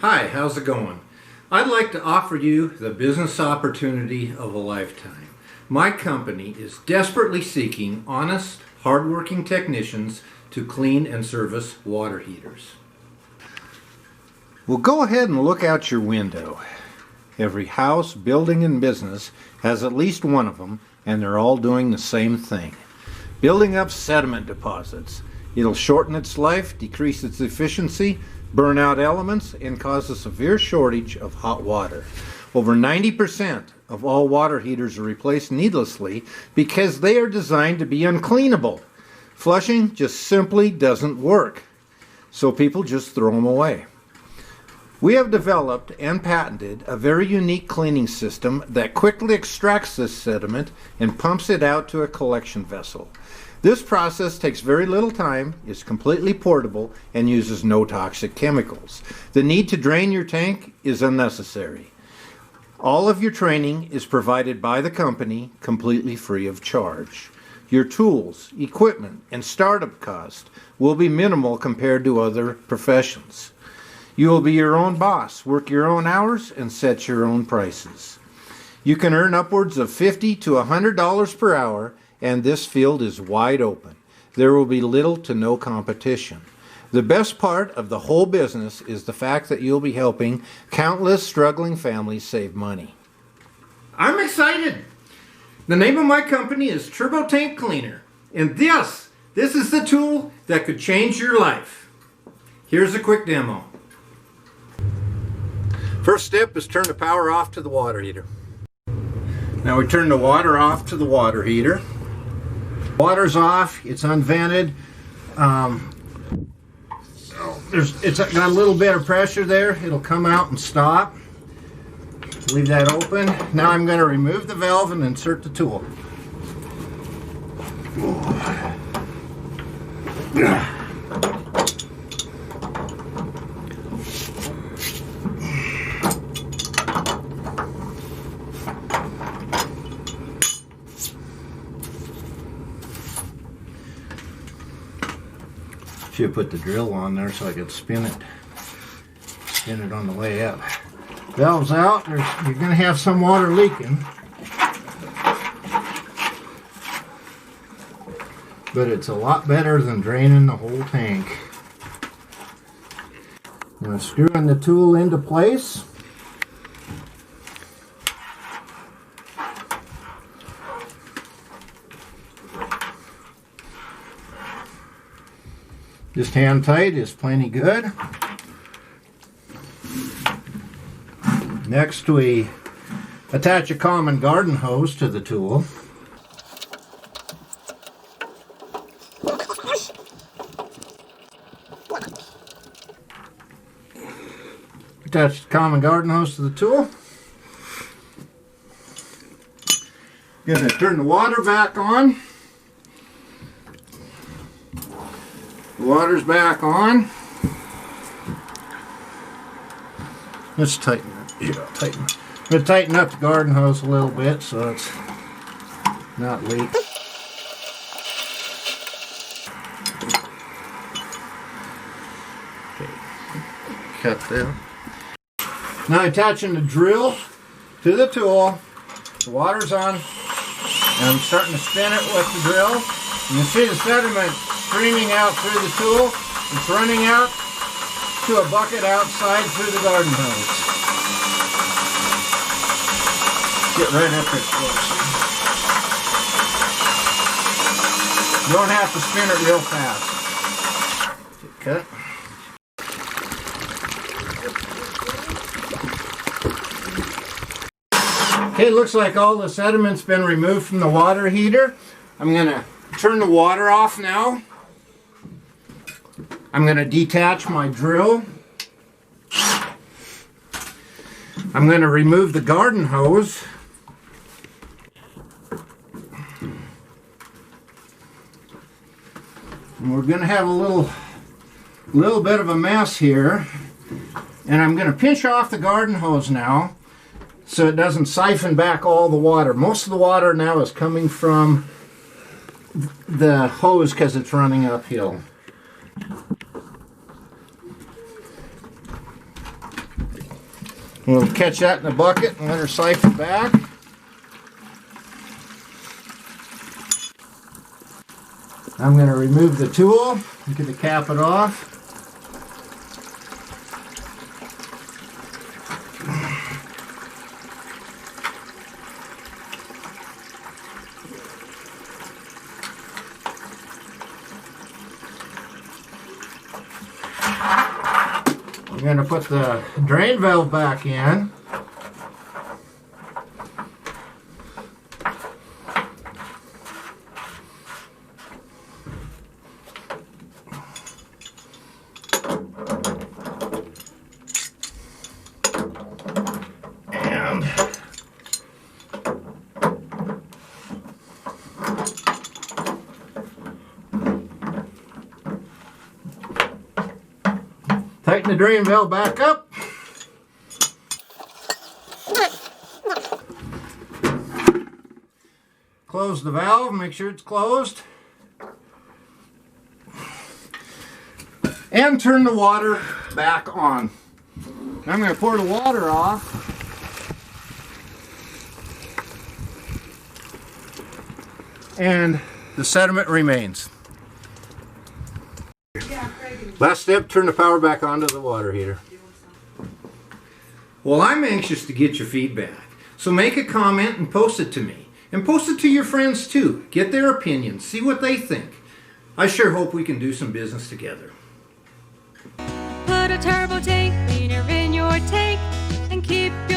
Hi, how's it going? I'd like to offer you the business opportunity of a lifetime. My company is desperately seeking honest, hardworking technicians to clean and service water heaters. Well, go ahead and look out your window. Every house, building, and business has at least one of them, and they're all doing the same thing. Building up sediment deposits. It'll shorten its life, decrease its efficiency, burn out elements, and cause a severe shortage of hot water. Over 90% of all water heaters are replaced needlessly because they are designed to be uncleanable. Flushing just simply doesn't work, so people just throw them away. We have developed and patented a very unique cleaning system that quickly extracts this sediment and pumps it out to a collection vessel. This process takes very little time, is completely portable, and uses no toxic chemicals. The need to drain your tank is unnecessary. All of your training is provided by the company completely free of charge. Your tools, equipment, and startup cost will be minimal compared to other professions. You will be your own boss, work your own hours, and set your own prices. You can earn upwards of $50 to $100 per hour, and this field is wide open. There will be little to no competition. The best part of the whole business is the fact that you'll be helping countless struggling families save money. I'm excited! The name of my company is Turbo Tank Cleaner, and this is the tool that could change your life. Here's a quick demo. First step is turn the power off to the water heater. Now we turn the water off to the water heater. Water's off, it's unvented. It's got a little bit of pressure there. It'll come out and stop. Leave that open. Now I'm going to remove the valve and insert the tool. Should put the drill on there so I could spin it on the way up. Valve's out. You're going to have some water leaking, but it's a lot better than draining the whole tank. I'm going to screw in the tool into place. Just hand tight is plenty good. Next we attach a common garden hose to the tool. Attach the common garden hose to the tool. Going to turn the water back on. The water's back on. Let's tighten it. Yeah, tighten it. I'm going to tighten up the garden hose a little bit so it's not leaking. Okay, cut that. Now attaching the drill to the tool. The water's on, and I'm starting to spin it with the drill. You can see the sediment streaming out through the tool. It's running out to a bucket outside through the garden hose. Get right up there close. You don't have to spin it real fast. Cut. Okay, looks like all the sediment's been removed from the water heater. I'm going to turn the water off now. I'm going to detach my drill. I'm going to remove the garden hose. And we're going to have a little bit of a mess here. And I'm going to pinch off the garden hose now so it doesn't siphon back all the water. Most of the water now is coming from the hose because it's running uphill. We'll catch that in a bucket and let her siphon back. I'm going to remove the tool. I'm going to cap it off. I'm going to put the drain valve back in. And tighten the drain valve back up. Close the valve, make sure it's closed. And turn the water back on. I'm going to pour the water off. And the sediment remains. Last step, turn the power back on to the water heater. Well, I'm anxious to get your feedback. So make a comment and post it to me. And post it to your friends too. Get their opinions. See what they think. I sure hope we can do some business together. Put a turbo tank cleaner in your tank and keep your